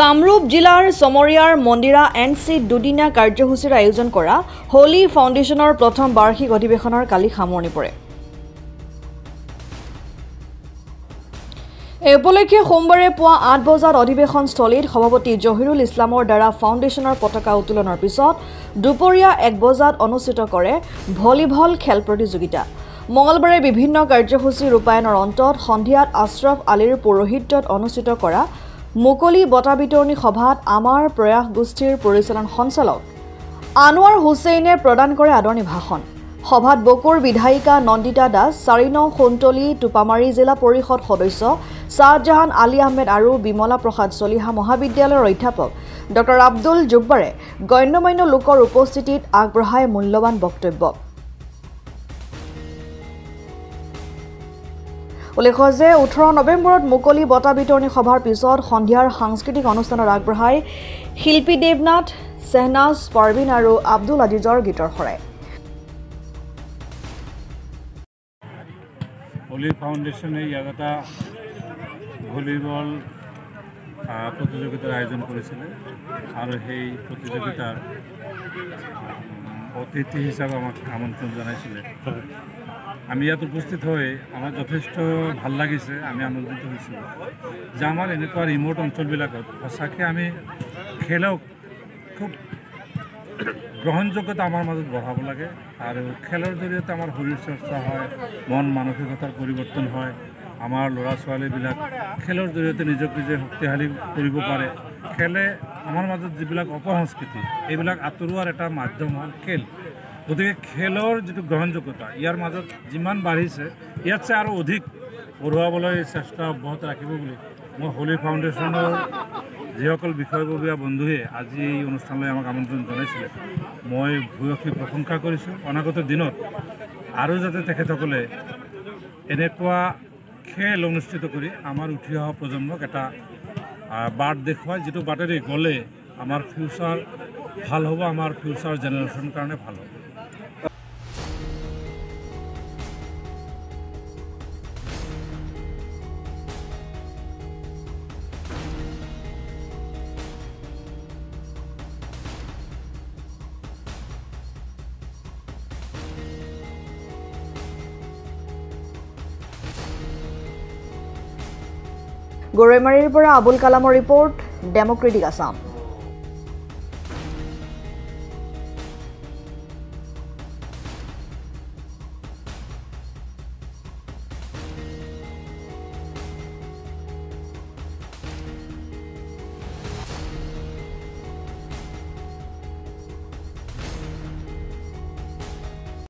কামৰূপ জিলাৰ সমৰিয়াৰ মন্দিৰা এনচি দুদিনীয়া কাৰ্যসূচীৰ আয়োজন কৰা হোলী ফাউণ্ডেশ্যনৰ প্ৰথম বাৰ্ষিক অধিৱেশনৰ কালি সামৰণি পৰে। এই উপলক্ষে সোমবাৰে পুৱা ৮ বজাত অধিৱেশনস্থলীত সভাপতি জহিৰুল ইছলামৰ দ্বাৰা ফাউণ্ডেশ্যনৰ পতাকা উত্তোলনৰ পিছত দুপৰীয়া ১ বজাত অনুষ্ঠিত কৰে ভলীবল খেল প্ৰতিযোগিতা। মঙলবাৰে বিভিন্ন কাৰ্যসূচী ৰূপায়ণৰ অন্তত সন্ধিয়াত আশ্ৰফ আলীৰ পৌৰোহিত্যত অনুষ্ঠিত কৰা মুকলি বঁটা বিতৰণী সভাত আমাৰ প্ৰয়াস গোষ্ঠীৰ পৰিচালন সঞ্চালক আনোৱাৰ হুছেইনে প্ৰদান কৰে আদৰণি ভাষণ। সভাত বকুৰ বিধায়িকা নন্দিতা দাস, ৪ নং সোণতলী টোপামাৰী জিলা পৰিষদ সদস্য শ্বাহজাহান আলী আহমেদ আৰু বিমলা প্ৰসাদ চলিহা মহাবিদ্যালয়ৰ অধ্যাপক ডক্টৰ আব্দুল জুব্বাৰে গণ্যমান্য লোকৰ উপস্থিতিত আগবঢ়ায় মূল্যৱান বক্তব্য। উল্লেখ্য যে ১৮ নৱেম্বৰত মুকলি বঁটা বিতৰণী সভাৰ পিছত সন্ধিয়াৰ সাংস্কৃতিক অনুষ্ঠানত আগবঢ়ায় শিল্পী দেৱনাথ, শ্বেহনাজ পাৰভিন আৰু আব্দুল আজিজৰ গীতৰ শৰাই। হোলী ফাউণ্ডেশ্যনে ইয়াত এটা ভলীবল প্ৰতিযোগিতাৰ আয়োজন কৰিছিলে আৰু সেই প্ৰতিযোগিতাৰ অতিথি হিচাপে আমাক আমন্ত্ৰণ জনাইছিলে। আমি ইয়াত উপস্থিত হৈ আমাৰ যথেষ্ট ভাল লাগিছে। আমি আনন্দিত হৈছোঁ যে আমাৰ এনেকুৱা ৰিমোট অঞ্চলবিলাকত সঁচাকৈ আমি খেলক খুব গ্ৰহণযোগ্যতা আমাৰ মাজত বঢ়াব লাগে আৰু খেলৰ জৰিয়তে আমাৰ শৰীৰ চৰ্চা হয়, মন মানসিকতাৰ পৰিৱৰ্তন হয়। আমাৰ ল'ৰা ছোৱালীবিলাক খেলৰ জৰিয়তে নিজক নিজে শক্তিশালী কৰিব পাৰে। খেলে আমাৰ মাজত যিবিলাক অপসংস্কৃতি এইবিলাক আঁতৰোৱাৰ এটা মাধ্যম হ'ল খেল। গতিকে খেলৰ যিটো গ্ৰহণযোগ্যতা ইয়াৰ মাজত যিমান বাঢ়িছে ইয়াতছে আৰু অধিক বঢ়োৱাবলৈ চেষ্টা অব্যাহত ৰাখিব বুলি মই হোলী ফাউণ্ডেশ্যনৰ যিসকল বিষয়ববীয়া বন্ধুৱে আজি এই অনুষ্ঠানলৈ আমাক আমন্ত্ৰণ জনাইছিলে মই ভূয়সী প্ৰশংসা কৰিছোঁ। অনাগত দিনত আৰু যাতে তেখেতসকলে এনেকুৱা খেল অনুষ্ঠিত কৰি আমাৰ উঠি অহা প্ৰজন্মক এটা বাট দেখুৱায়, যিটো বাটেৰে গ'লে আমাৰ ফিউচাৰ ভাল হ'ব, আমাৰ ফিউচাৰ জেনেৰেশ্যনৰ কাৰণে ভাল হ'ব। গৰৈমাৰীৰ পৰা আবুল কালামৰ ৰিপৰ্ট, ডেমক্ৰেটিক আছাম।